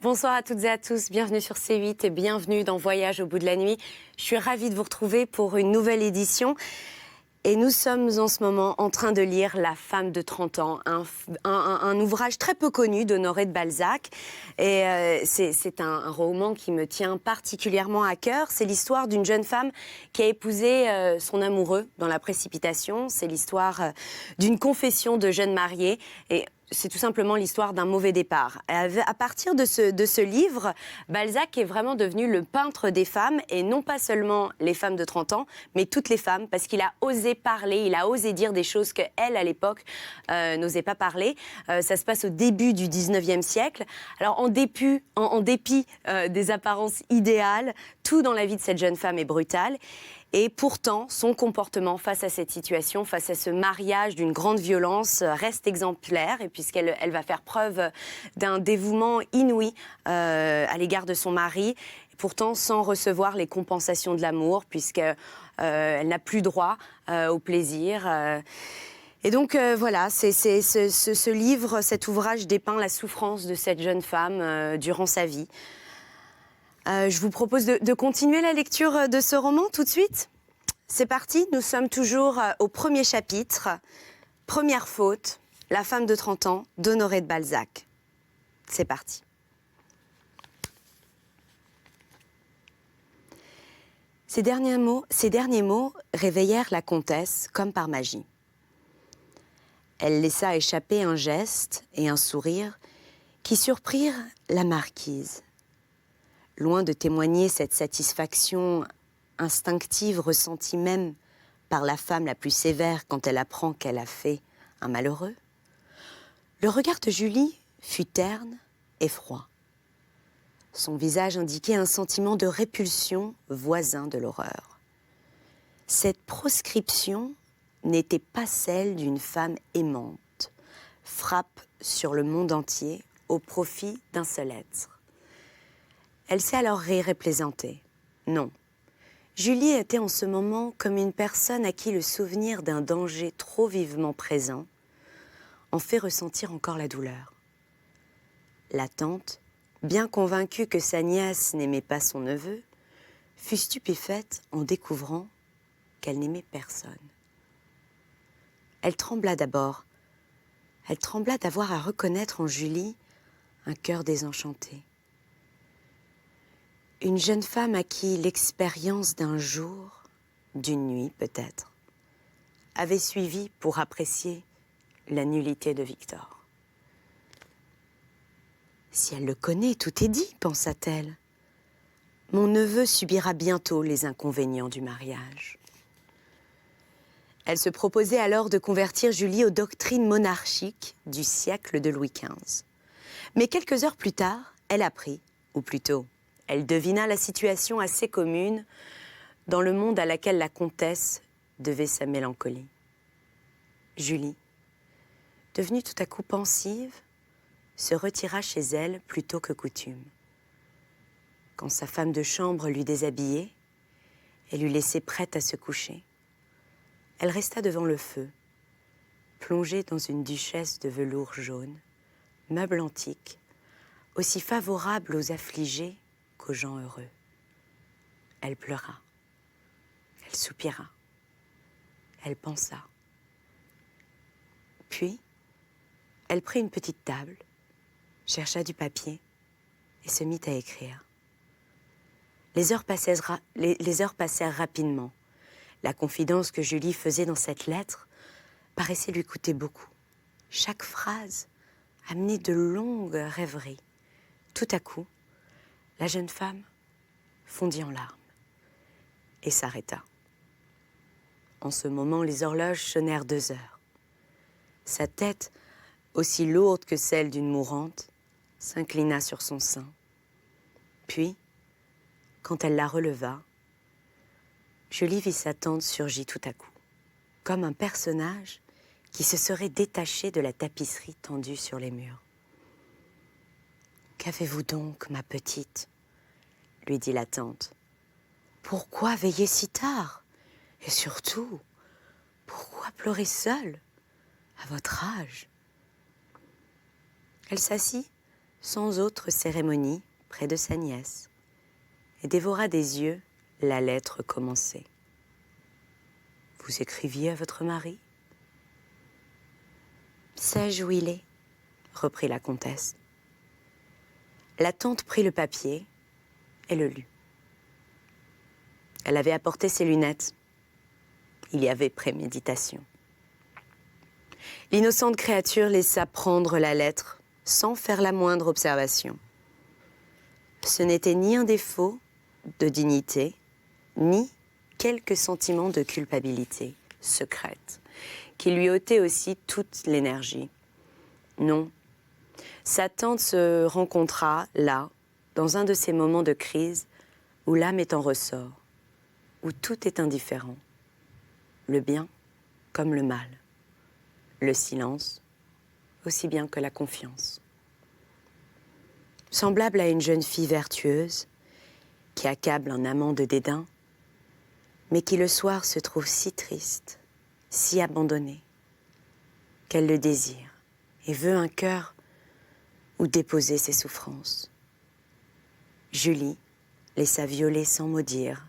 Bonsoir à toutes et à tous, bienvenue sur C8 et bienvenue dans Voyage au bout de la nuit. Je suis ravie de vous retrouver pour une nouvelle édition. Et nous sommes en ce moment en train de lire La femme de 30 ans, un ouvrage très peu connu d'Honoré de Balzac. Et c'est un roman qui me tient particulièrement à cœur. C'est l'histoire d'une jeune femme qui a épousé son amoureux dans la précipitation. C'est l'histoire d'une confession de jeune mariée. Et c'est tout simplement l'histoire d'un mauvais départ. À partir de ce livre, Balzac est vraiment devenu le peintre des femmes, et non pas seulement les femmes de 30 ans, mais toutes les femmes, parce qu'il a osé parler, il a osé dire des choses qu'elle, à l'époque, n'osait pas parler. Ça se passe au début du 19e siècle. Alors, en dépit des apparences idéales, tout dans la vie de cette jeune femme est brutal. Et pourtant, son comportement face à cette situation, face à ce mariage d'une grande violence, reste exemplaire. Et puisqu'elle va faire preuve d'un dévouement inouï à l'égard de son mari, pourtant sans recevoir les compensations de l'amour, puisqu'elle n'a plus droit au plaisir. Et donc voilà, ce livre, cet ouvrage dépeint la souffrance de cette jeune femme durant sa vie. Je vous propose de continuer la lecture de ce roman tout de suite. C'est parti, nous sommes toujours au premier chapitre. Première faute, La femme de 30 ans d'Honoré de Balzac. C'est parti. Ces derniers mots réveillèrent la comtesse comme par magie. Elle laissa échapper un geste et un sourire qui surprirent la marquise. Loin de témoigner cette satisfaction instinctive ressentie même par la femme la plus sévère quand elle apprend qu'elle a fait un malheureux, le regard de Julie fut terne et froid. Son visage indiquait un sentiment de répulsion voisin de l'horreur. Cette proscription n'était pas celle d'une femme aimante, frappe sur le monde entier au profit d'un seul être. Elle sait alors rire et plaisanter. Non. Julie était en ce moment comme une personne à qui le souvenir d'un danger trop vivement présent en fait ressentir encore la douleur. La tante, bien convaincue que sa nièce n'aimait pas son neveu, fut stupéfaite en découvrant qu'elle n'aimait personne. Elle trembla d'abord. Elle trembla d'avoir à reconnaître en Julie un cœur désenchanté. Une jeune femme à qui l'expérience d'un jour, d'une nuit peut-être, avait suffi pour apprécier la nullité de Victor. Si elle le connaît, tout est dit, pensa-t-elle. Mon neveu subira bientôt les inconvénients du mariage. Elle se proposait alors de convertir Julie aux doctrines monarchiques du siècle de Louis XV. Mais quelques heures plus tard, elle apprit, ou plutôt, elle devina la situation assez commune dans le monde à laquelle la comtesse devait sa mélancolie. Julie, devenue tout à coup pensive, se retira chez elle plus tôt que coutume. Quand sa femme de chambre l'eut déshabillée et l'eut laissée prête à se coucher, elle resta devant le feu, plongée dans une duchesse de velours jaune, meuble antique, aussi favorable aux affligés qu'aux gens heureux. Elle pleura, elle soupira, elle pensa. Puis, elle prit une petite table, chercha du papier et se mit à écrire. Les heures passèrent rapidement. La confidence que Julie faisait dans cette lettre paraissait lui coûter beaucoup. Chaque phrase amenait de longues rêveries. Tout à coup, la jeune femme fondit en larmes et s'arrêta. En ce moment, les horloges sonnèrent 2 heures. Sa tête, aussi lourde que celle d'une mourante, s'inclina sur son sein. Puis, quand elle la releva, Julie vit sa tante surgir tout à coup, comme un personnage qui se serait détaché de la tapisserie tendue sur les murs. « Qu'avez-vous donc, ma petite ?» lui dit la tante. « Pourquoi veiller si tard? Et surtout, pourquoi pleurer seule, à votre âge ?» Elle s'assit sans autre cérémonie, près de sa nièce, et dévora des yeux la lettre commencée. « Vous écriviez à votre mari ?»« Sais-je où il est ?» reprit la comtesse. La tante prit le papier et le lut. Elle avait apporté ses lunettes. Il y avait préméditation. L'innocente créature laissa prendre la lettre sans faire la moindre observation. Ce n'était ni un défaut de dignité, ni quelque sentiment de culpabilité secrète, qui lui ôtait aussi toute l'énergie. Non, sa tante se rencontra là, dans un de ces moments de crise où l'âme est en ressort, où tout est indifférent, le bien comme le mal, le silence aussi bien que la confiance. Semblable à une jeune fille vertueuse qui accable un amant de dédain, mais qui le soir se trouve si triste, si abandonnée, qu'elle le désire et veut un cœur où déposer ses souffrances. Julie laissa violer sans mot dire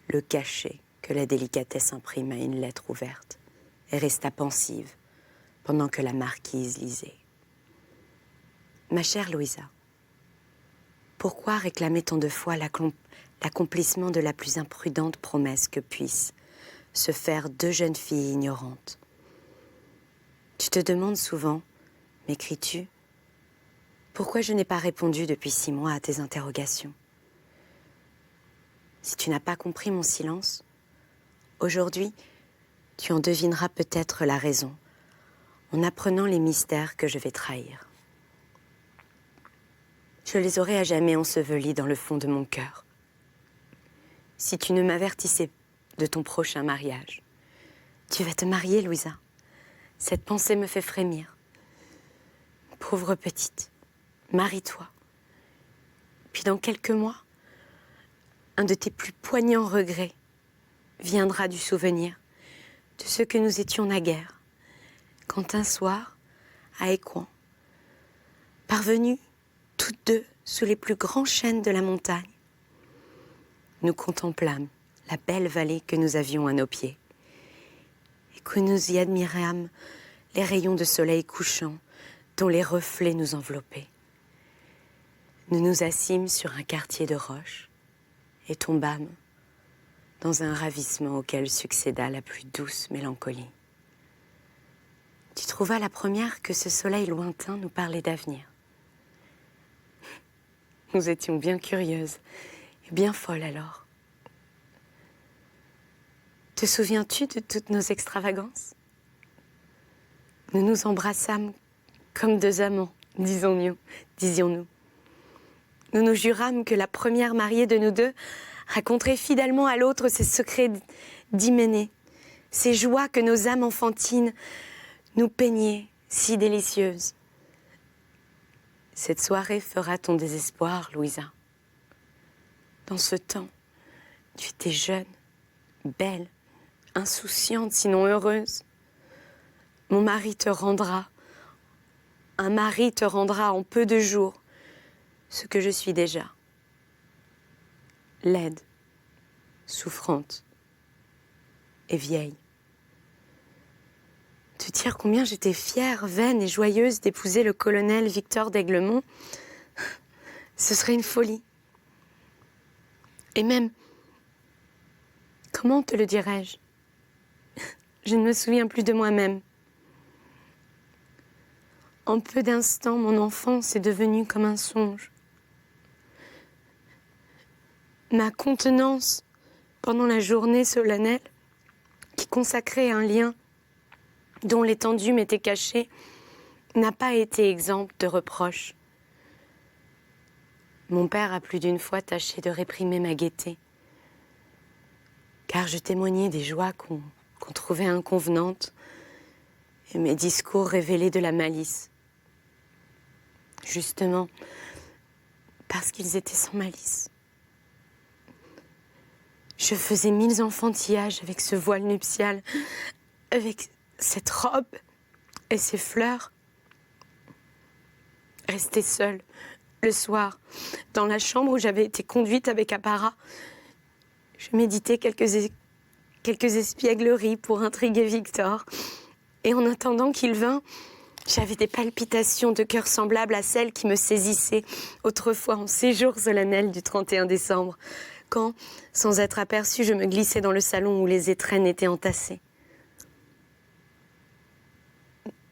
le cachet que la délicatesse imprime à une lettre ouverte et resta pensive pendant que la marquise lisait. « Ma chère Louisa, pourquoi réclamer tant de fois l'accomplissement de la plus imprudente promesse que puissent se faire deux jeunes filles ignorantes? Tu te demandes souvent, m'écris-tu, pourquoi je n'ai pas répondu depuis 6 mois à tes interrogations? Si tu n'as pas compris mon silence, aujourd'hui, tu en devineras peut-être la raison en apprenant les mystères que je vais trahir. Je les aurais à jamais ensevelis dans le fond de mon cœur. Si tu ne m'avertissais de ton prochain mariage, tu vas te marier, Louisa. Cette pensée me fait frémir. Pauvre petite, marie-toi. Puis dans quelques mois, un de tes plus poignants regrets viendra du souvenir de ce que nous étions naguère, quand un soir, à Écouen, parvenus toutes deux sous les plus grands chênes de la montagne, nous contemplâmes la belle vallée que nous avions à nos pieds et que nous y admirâmes les rayons de soleil couchant dont les reflets nous enveloppaient. Nous nous assîmes sur un quartier de roches et tombâmes dans un ravissement auquel succéda la plus douce mélancolie. Tu trouvas la première que ce soleil lointain nous parlait d'avenir. Nous étions bien curieuses et bien folles alors. Te souviens-tu de toutes nos extravagances? Nous nous embrassâmes comme deux amants, disions-nous. Nous nous jurâmes que la première mariée de nous deux raconterait fidèlement à l'autre ses secrets d'hyménée, ces joies que nos âmes enfantines nous peignaient si délicieuses. Cette soirée fera ton désespoir, Louisa. Dans ce temps, tu étais jeune, belle, insouciante, sinon heureuse. Un mari te rendra en peu de jours ce que je suis déjà. Laide, souffrante et vieille. Te dire combien j'étais fière, vaine et joyeuse d'épouser le colonel Victor d'Aiglemont, ce serait une folie. Et même, comment te le dirais-je? Je ne me souviens plus de moi-même. En peu d'instants, mon enfance est devenue comme un songe. Ma contenance pendant la journée solennelle, qui consacrait un lien dont l'étendue m'était cachée, n'a pas été exempte de reproches. Mon père a plus d'une fois tâché de réprimer ma gaieté, car je témoignais des joies qu'on trouvait inconvenantes et mes discours révélaient de la malice. Justement, parce qu'ils étaient sans malice. Je faisais 1000 enfantillages avec ce voile nuptial, avec cette robe et ces fleurs. restée seule, le soir, dans la chambre où j'avais été conduite avec apparat. Je méditais quelques espiègleries pour intriguer Victor. Et en attendant qu'il vînt, j'avais des palpitations de cœur semblables à celles qui me saisissaient autrefois en séjour solennel du 31 décembre, quand, sans être aperçue, je me glissais dans le salon où les étrennes étaient entassées.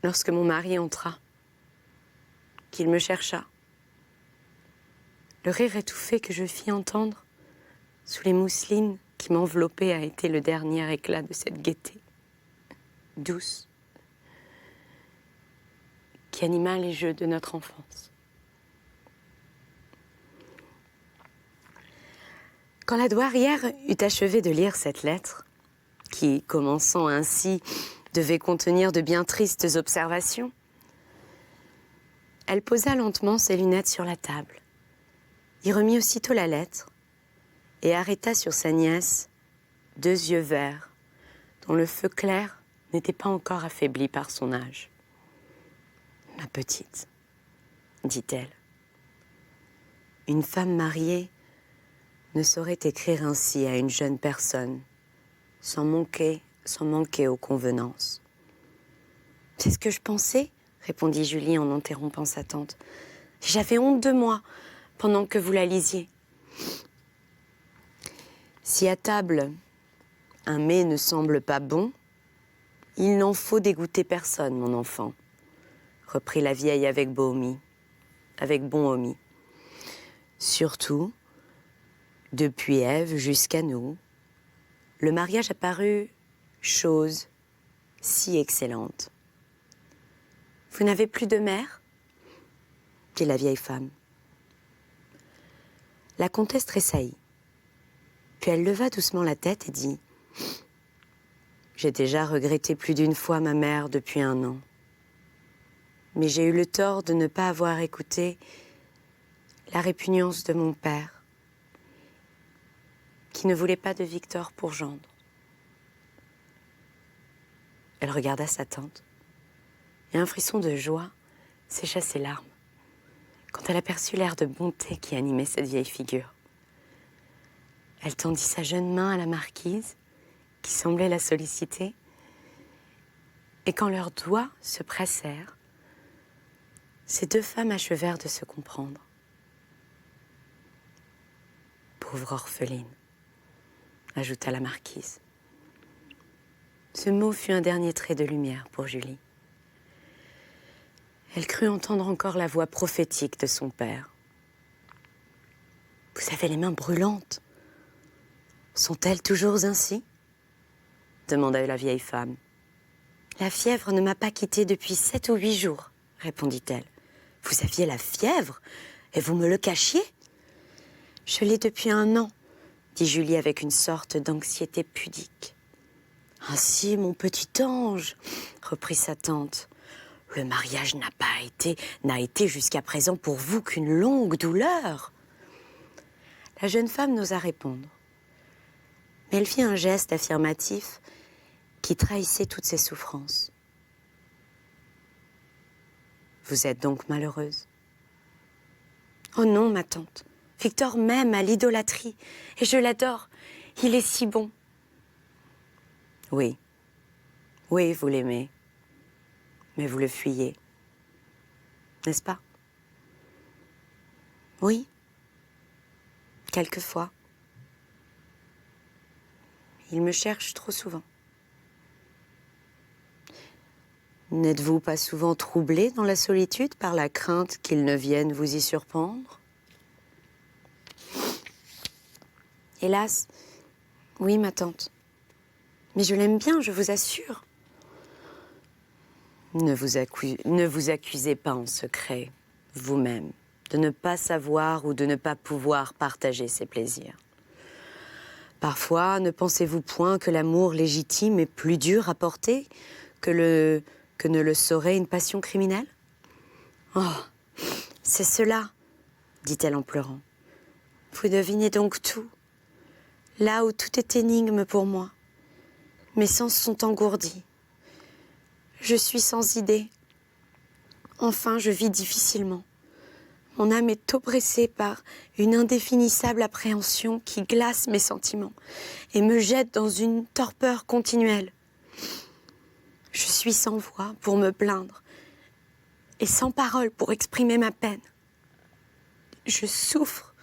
Lorsque mon mari entra, qu'il me chercha, le rire étouffé que je fis entendre sous les mousselines qui m'enveloppaient a été le dernier éclat de cette gaieté douce qui anima les jeux de notre enfance. Quand la douairière eut achevé de lire cette lettre, qui, commençant ainsi, devait contenir de bien tristes observations, elle posa lentement ses lunettes sur la table, y remit aussitôt la lettre et arrêta sur sa nièce 2 yeux verts dont le feu clair n'était pas encore affaibli par son âge. « Ma petite, dit-elle, une femme mariée ne saurait écrire ainsi à une jeune personne sans manquer aux convenances. »« C'est ce que je pensais, » répondit Julie en interrompant sa tante. « J'avais honte de moi pendant que vous la lisiez. » « Si à table, un mets ne semble pas bon, il n'en faut dégoûter personne, mon enfant, reprit la vieille avec bonhomie. Surtout, depuis Ève jusqu'à nous, le mariage a paru chose si excellente. Vous n'avez plus de mère ? Dit la vieille femme. La comtesse tressaillit. Puis elle leva doucement la tête et dit « J'ai déjà regretté plus d'une fois ma mère depuis 1 an. Mais j'ai eu le tort de ne pas avoir écouté la répugnance de mon père, qui ne voulait pas de Victor pour gendre. » Elle regarda sa tante, et un frisson de joie sécha ses larmes quand elle aperçut l'air de bonté qui animait cette vieille figure. Elle tendit sa jeune main à la marquise, qui semblait la solliciter, et quand leurs doigts se pressèrent, ces 2 femmes achevèrent de se comprendre. « Pauvre orpheline », ajouta la marquise. Ce mot fut un dernier trait de lumière pour Julie. Elle crut entendre encore la voix prophétique de son père. « Vous avez les mains brûlantes. Sont-elles toujours ainsi ?» demanda la vieille femme. « La fièvre ne m'a pas quittée depuis 7 ou 8 jours, répondit-elle. « Vous aviez la fièvre et vous me le cachiez ?»« Je l'ai depuis 1 an, dit Julie avec une sorte d'anxiété pudique. « Ainsi, mon petit ange, reprit sa tante, le mariage n'a été jusqu'à présent pour vous qu'une longue douleur. » La jeune femme n'osa répondre. Mais elle fit un geste affirmatif qui trahissait toutes ses souffrances. « Vous êtes donc malheureuse ?»« Oh non, ma tante. Victor m'aime à l'idolâtrie et je l'adore. Il est si bon. »« Oui, vous l'aimez, mais vous le fuyez. N'est-ce pas ? » ?»« Oui, quelquefois. Il me cherche trop souvent. » N'êtes-vous pas souvent troublée dans la solitude par la crainte qu'il ne vienne vous y surprendre ? Hélas, oui, ma tante. Mais je l'aime bien, je vous assure. Ne vous accusez pas en secret, vous-même, de ne pas savoir ou de ne pas pouvoir partager ses plaisirs. Parfois, ne pensez-vous point que l'amour légitime est plus dur à porter que ne le saurait une passion criminelle ? Oh, c'est cela, dit-elle en pleurant. Vous devinez donc tout, là où tout est énigme pour moi. Mes sens sont engourdis. Je suis sans idée. Enfin, je vis difficilement. Mon âme est oppressée par une indéfinissable appréhension qui glace mes sentiments et me jette dans une torpeur continuelle. Je suis sans voix pour me plaindre et sans parole pour exprimer ma peine. Je souffre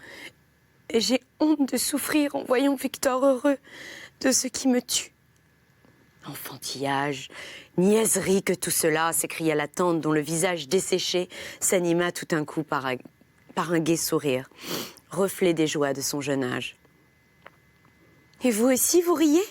et j'ai honte de souffrir en voyant Victor heureux de ce qui me tue. Enfantillage, niaiserie que tout cela, s'écria la tante dont le visage desséché s'anima tout d'un coup par un gai sourire, reflet des joies de son jeune âge. « Et vous aussi, vous riez ?»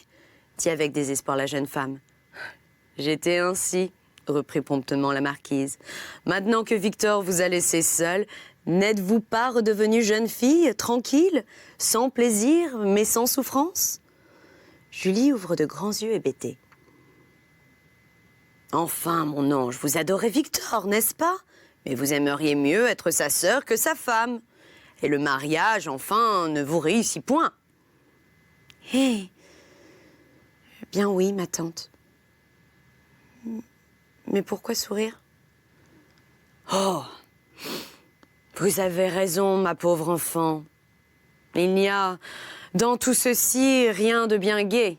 dit avec désespoir la jeune femme. « J'étais ainsi, » reprit promptement la marquise. « Maintenant que Victor vous a laissé seule, n'êtes-vous pas redevenue jeune fille, tranquille, sans plaisir, mais sans souffrance ?» Julie ouvre de grands yeux hébétés. « Enfin, mon ange, vous adorez Victor, n'est-ce pas? Mais vous aimeriez mieux être sa sœur que sa femme. Et le mariage, enfin, ne vous réussit point. » « Eh bien oui, ma tante. Mais pourquoi sourire? »« Oh, vous avez raison, ma pauvre enfant. Il n'y a dans tout ceci rien de bien gai.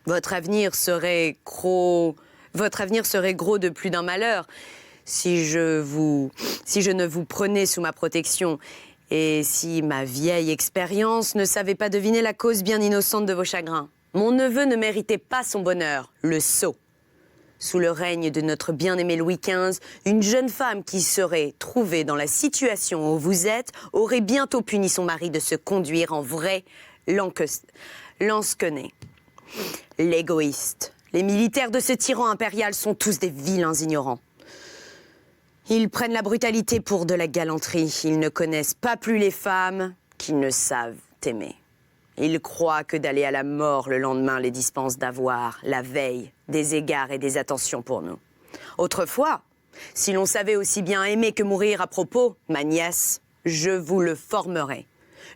Votre avenir serait gros de plus d'un malheur si je ne vous prenais sous ma protection et si ma vieille expérience ne savait pas deviner la cause bien innocente de vos chagrins. Mon neveu ne méritait pas son bonheur, le sot. Sous le règne de notre bien-aimé Louis XV, une jeune femme qui serait trouvée dans la situation où vous êtes aurait bientôt puni son mari de se conduire en vrai lansquenet. L'égoïste, les militaires de ce tyran impérial sont tous des vilains ignorants. Ils prennent la brutalité pour de la galanterie. Ils ne connaissent pas plus les femmes qu'ils ne savent aimer. Ils croient que d'aller à la mort le lendemain les dispense d'avoir, la veille, des égards et des attentions pour nous. Autrefois, si l'on savait aussi bien aimer que mourir à propos, ma nièce, je vous le formerai.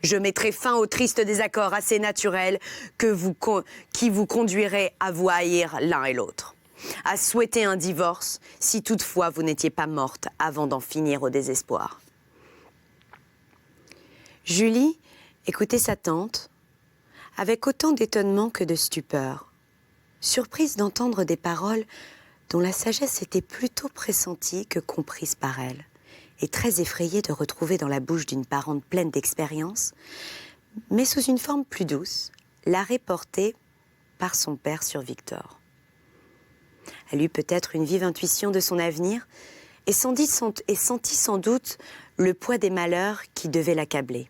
Je mettrai fin au triste désaccord assez naturel qui vous conduirait à vous haïr l'un et l'autre. À souhaiter un divorce, si toutefois vous n'étiez pas morte avant d'en finir au désespoir. Julie écoutait sa tante avec autant d'étonnement que de stupeur, surprise d'entendre des paroles dont la sagesse était plutôt pressentie que comprise par elle, et très effrayée de retrouver dans la bouche d'une parente pleine d'expérience, mais sous une forme plus douce, l'arrêt porté par son père sur Victor. Elle eut peut-être une vive intuition de son avenir et sentit sans doute le poids des malheurs qui devaient l'accabler.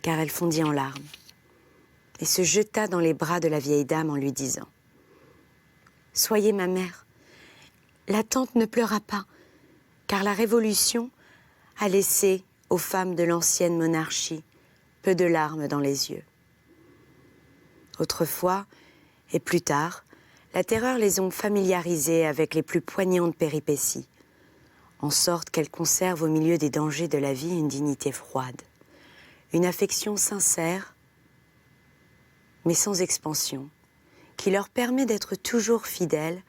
Car elle fondit en larmes et se jeta dans les bras de la vieille dame en lui disant « Soyez ma mère, la tante ne pleura pas, car la Révolution a laissé aux femmes de l'ancienne monarchie peu de larmes dans les yeux. Autrefois, et plus tard, la terreur les ont familiarisées avec les plus poignantes péripéties, en sorte qu'elles conservent au milieu des dangers de la vie une dignité froide, une affection sincère, mais sans expansion, qui leur permet d'être toujours fidèles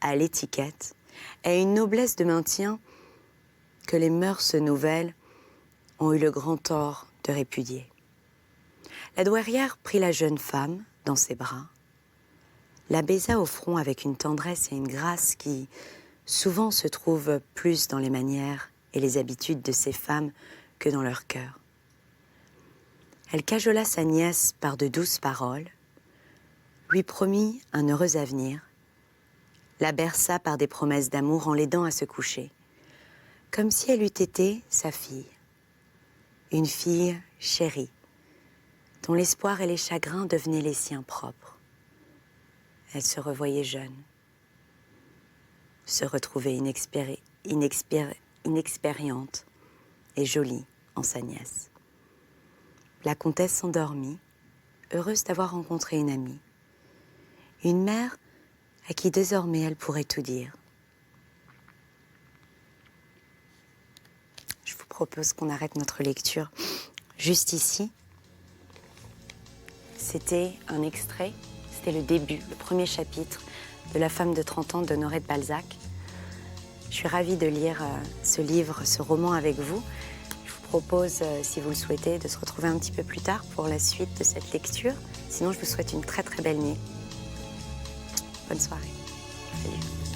à l'étiquette et une noblesse de maintien que les mœurs nouvelles ont eu le grand tort de répudier. La douairière prit la jeune femme dans ses bras, la baisa au front avec une tendresse et une grâce qui, souvent, se trouvent plus dans les manières et les habitudes de ces femmes que dans leur cœur. Elle cajola sa nièce par de douces paroles, lui promit un heureux avenir, la berça par des promesses d'amour en l'aidant à se coucher, comme si elle eût été sa fille, une fille chérie, dont l'espoir et les chagrins devenaient les siens propres. Elle se revoyait jeune, se retrouvait inexpériente et jolie en sa nièce. La comtesse s'endormit, heureuse d'avoir rencontré une amie, une mère à qui désormais elle pourrait tout dire. Je vous propose qu'on arrête notre lecture juste ici. C'était un extrait, c'était le début, le premier chapitre de La femme de 30 ans d'Honoré de Balzac. Je suis ravie de lire ce livre, ce roman avec vous. Je vous propose, si vous le souhaitez, de se retrouver un petit peu plus tard pour la suite de cette lecture. Sinon, je vous souhaite une très très belle nuit. Bonne soirée. Salut.